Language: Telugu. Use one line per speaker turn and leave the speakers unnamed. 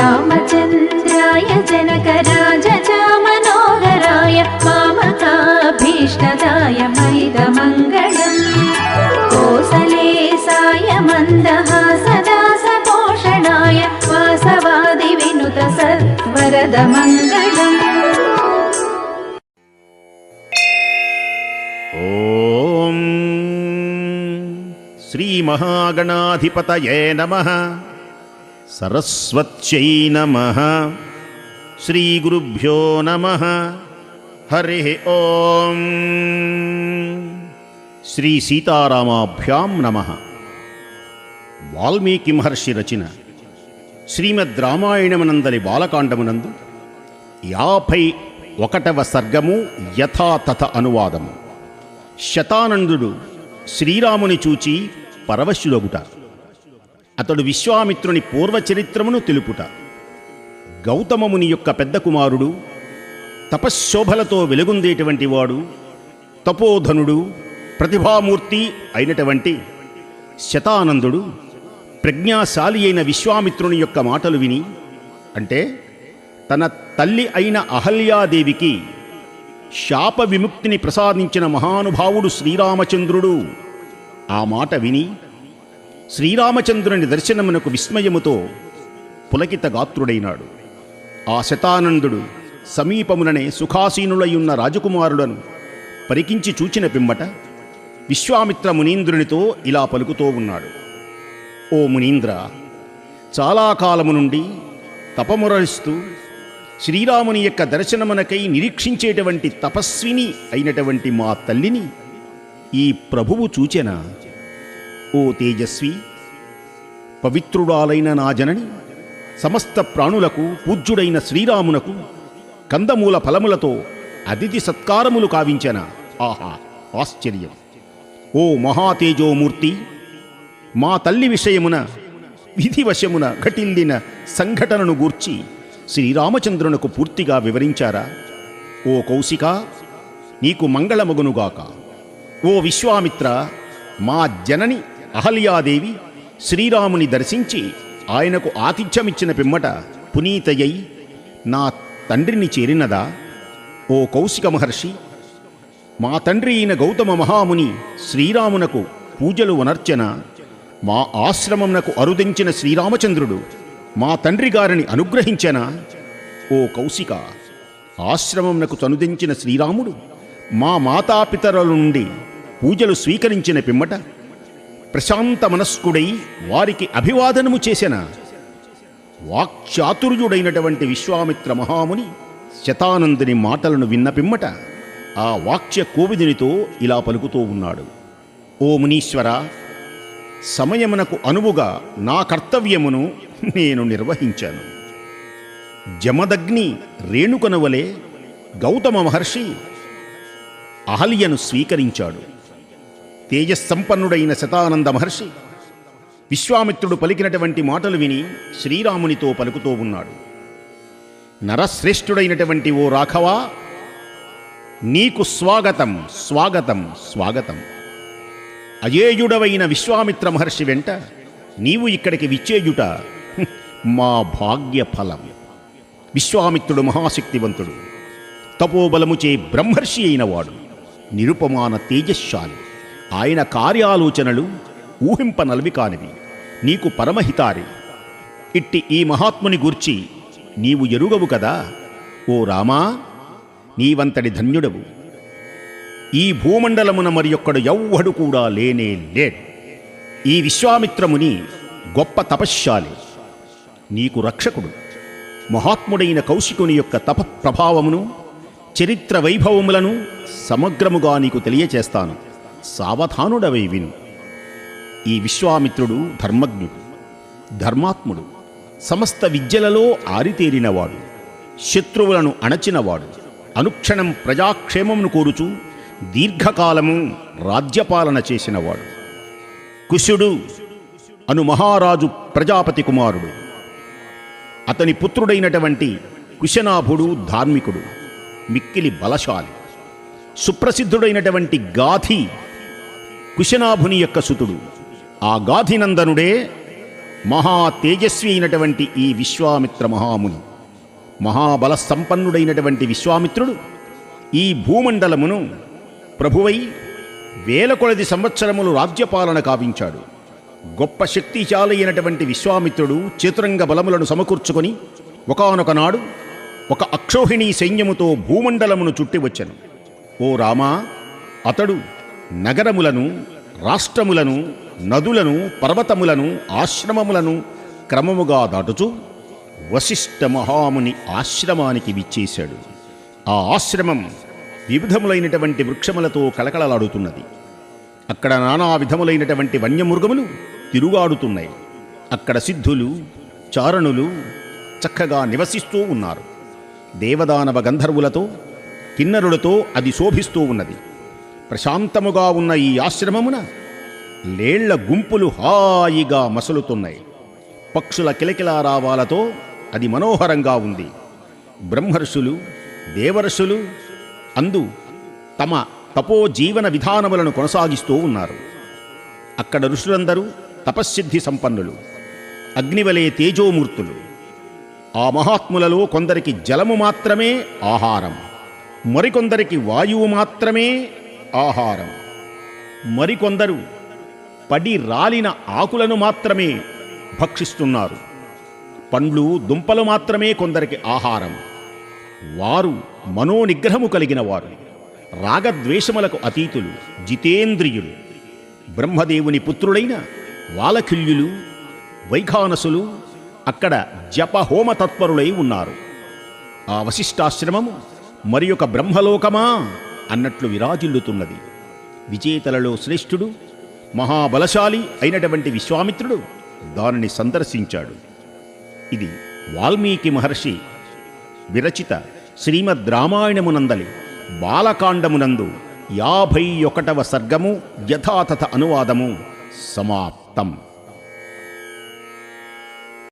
रामचन्द्राय जनकराजचामनोहराय मामकाभीष्टदाय मैदमङ्गलम् कोसलेसाय मन्दहासदासपोषणाय वासवादिविनुत सत्वरदमङ्गलम्।
ఓం శ్రీ మహాగణాధిపతయే నమః. సరస్వత్యై నమః. శ్రీ గురుభ్యో నమః. హరి ఓం. శ్రీ సీతారామాభ్యాం నమః. వాల్మీకి మహర్షి రచన శ్రీమద్ రామాయణమునందలి బాలకాండమునందు 51వ సర్గము యథాతథ అనువాదము. శతానందుడు శ్రీరాముని చూచి పరవశుడగుట, అతడు విశ్వామిత్రుని పూర్వచరిత్రమును తెలుపుట. గౌతమముని యొక్క పెద్ద కుమారుడు, తపశ్శోభలతో వెలుగొందేటువంటి వాడు, తపోధనుడు, ప్రతిభామూర్తి అయినటువంటి శతానందుడు ప్రజ్ఞాశాలి అయిన విశ్వామిత్రుని యొక్క మాటలు విని, అంటే తన తల్లి అయిన అహల్యాదేవికి శాప విముక్తిని ప్రసాదించిన మహానుభావుడు శ్రీరామచంద్రుడు ఆ మాట విని శ్రీరామచంద్రుని దర్శనమునకు విస్మయముతో పులకిత గాత్రుడైనాడు. ఆ శతానందుడు సమీపముననే సుఖాసీనులయున్న రాజకుమారులను పరికించి చూచిన పిమ్మట విశ్వామిత్ర మునీంద్రునితో ఇలా పలుకుతూ ఉన్నాడు. ఓ మునీంద్ర, చాలా కాలము నుండి తపమురహిస్తూ శ్రీరాముని యొక్క దర్శనమునకై నిరీక్షించేటువంటి తపస్విని అయినటువంటి మా తల్లిని ఈ ప్రభువు చూచెనా? ఓ తేజస్వి, పవిత్రుడాలైన నా జనని సమస్త ప్రాణులకు పూజ్యుడైన శ్రీరామునకు కందమూల ఫలములతో అతిథి సత్కారములు కావించెనా? ఆహా, ఆశ్చర్యం! ఓ మహాతేజోమూర్తి, మా తల్లి విషయమున విధివశమున ఘటిల్లిన సంఘటనను గూర్చి శ్రీరామచంద్రునకు పూర్తిగా వివరించారా? ఓ కౌశిక, నీకు మంగళమగునుగాక. ఓ విశ్వామిత్ర, మా జనని అహల్యాదేవి శ్రీరాముని దర్శించి ఆయనకు ఆతిథ్యమిచ్చిన పిమ్మట పునీతయ్యై నా తండ్రిని చేరినదా? ఓ కౌశిక మహర్షి, మా తండ్రి అయిన గౌతమ మహాముని శ్రీరామునకు పూజలు వనర్చన మా ఆశ్రమమునకు అరుదించిన శ్రీరామచంద్రుడు మా తండ్రి గారిని అనుగ్రహించెనా? ఓ కౌశిక, ఆశ్రమమునకు తనుదించిన శ్రీరాముడు మా మాతాపితరుల నుండి పూజలు స్వీకరించిన పిమ్మట ప్రశాంత మనస్కుడై వారికి అభివాదనము చేసెనా? వాక్చాతుర్యుడైనటువంటి విశ్వామిత్ర మహాముని శతానందుని మాటలను విన్న పిమ్మట ఆ వాక్య కోవిదునితో ఇలా పలుకుతూ ఉన్నాడు. ఓ మునీశ్వర, సమయమునకు అనువుగా నా కర్తవ్యమును నేను నిర్వహించాను. జమదగ్ని రేణుకనవలే గౌతమ మహర్షి అహల్యను స్వీకరించాడు. తేజస్సంపన్నుడైన శతానంద మహర్షి విశ్వామిత్రుడు పలికినటువంటి మాటలు విని శ్రీరామునితో పలుకుతూ ఉన్నాడు. నరశ్రేష్ఠుడైనటువంటి ఓ రాఘవా, నీకు స్వాగతం స్వాగతం స్వాగతం. అజేయుడవైన విశ్వామిత్ర మహర్షి వెంట నీవు ఇక్కడికి విచ్చేయుట మా భాగ్య ఫలం. విశ్వామిత్రుడు మహాశక్తివంతుడు, తపోబలముచే బ్రహ్మర్షి అయినవాడు, నిరుపమాన తేజశాలి. ఆయన కార్యాలోచనలు ఊహింపనలవి కానివి, నీకు పరమహితారి. ఇట్టి ఈ మహాత్ముని గూర్చి నీవు ఎరుగవు కదా? ఓ రామా, నీవంతటి ధన్యుడవు. ఈ భూమండలమున మరి ఒక్కడు ఎవ్వడు కూడా లేనే లేడు. ఈ విశ్వామిత్రముని గొప్ప తపశ్శాలి, నీకు రక్షకుడు. మహాత్ముడైన కౌశికుని యొక్క తప ప్రభావమును చరిత్ర వైభవములను సమగ్రముగా నీకు తెలియచేస్తాను. సావధానుడవై విను. ఈ విశ్వామిత్రుడు ధర్మజ్ఞుడు, ధర్మాత్ముడు, సమస్త విద్యలలో ఆరితేరినవాడు, శత్రువులను అణచినవాడు, అనుక్షణం ప్రజాక్షేమమును కోరుచూ దీర్ఘకాలము రాజ్యపాలన చేసినవాడు. కుశుడు అను మహారాజు ప్రజాపతి కుమారుడు. అతని పుత్రుడైనటువంటి కుశనాభుడు ధార్మికుడు, మిక్కిలి బలశాలి. సుప్రసిద్ధుడైనటువంటి గాధి కుశనాభుని యొక్క సుతుడు. ఆ గాధినందనుడే మహా తేజస్వి అయినటువంటి ఈ విశ్వామిత్ర మహాముని, మహాబల సంపన్నుడైనటువంటి విశ్వామిత్రుడు ఈ భూమండలమును ప్రభువై వేల కొలది సంవత్సరములు రాజ్యపాలన కావించాడు. గొప్ప శక్తిశాలి అయినటువంటి విశ్వామిత్రుడు చతురంగ బలములను సమకూర్చుకొని ఒకానొక నాడు ఒక అక్షోహిణీ సైన్యముతో భూమండలమును చుట్టి వచ్చెను. ఓ రామా, అతడు నగరములను, రాష్ట్రములను, నదులను, పర్వతములను, ఆశ్రమములను క్రమముగా దాటుచూ వశిష్ఠ మహాముని ఆశ్రమానికి విచ్చేశాడు. ఆ ఆశ్రమం వివిధములైనటువంటి వృక్షములతో కళకళలాడుతున్నది. అక్కడ నానా విధములైనటువంటి వన్యమృగములు తిరుగాడుతున్నాయి. అక్కడ సిద్ధులు, చారణులు చక్కగా నివసిస్తూ ఉన్నారు. దేవదానవ గంధర్వులతో, కిన్నరులతో అది శోభిస్తూ ఉన్నది. ప్రశాంతముగా ఉన్న ఈ ఆశ్రమమున లేళ్ల గుంపులు హాయిగా మసలుతున్నాయి. పక్షుల కిలకిలారావాలతో అది మనోహరంగా ఉంది. బ్రహ్మర్షులు, దేవర్షులు అందు తమ తపోజీవన విధానములను కొనసాగిస్తూ ఉన్నారు. అక్కడ ఋషులందరూ తపశ్సిద్ధి సంపన్నులు, అగ్నివలే తేజోమూర్తులు. ఆ మహాత్ములలో కొందరికి జలము మాత్రమే ఆహారం, మరికొందరికి వాయువు మాత్రమే ఆహారం, మరికొందరు పడి రాలిన ఆకులను మాత్రమే భక్షిస్తున్నారు. పండ్లు, దుంపలు మాత్రమే కొందరికి ఆహారం. వారు మనోనిగ్రహము కలిగిన వారు, రాగద్వేషములకు అతీతులు, జితేంద్రియులు. బ్రహ్మదేవుని పుత్రులైన వాలకిల్యులు, వైఖానసులు అక్కడ జపహోమ తత్పరులై ఉన్నారు. ఆ వశిష్ఠాశ్రమము మరి ఒక బ్రహ్మలోకమా అన్నట్లు విరాజిల్లుతున్నది. విజేతలలో శ్రేష్ఠుడు, మహాబలశాలి అయినటువంటి విశ్వామిత్రుడు దానిని సందర్శించాడు. ఇది వాల్మీకి మహర్షి విరచిత శ్రీమద్ రామాయణమునందలి బాలకాండమునందు 51వ సర్గము యథాతథ అనువాదము సమాప్తం.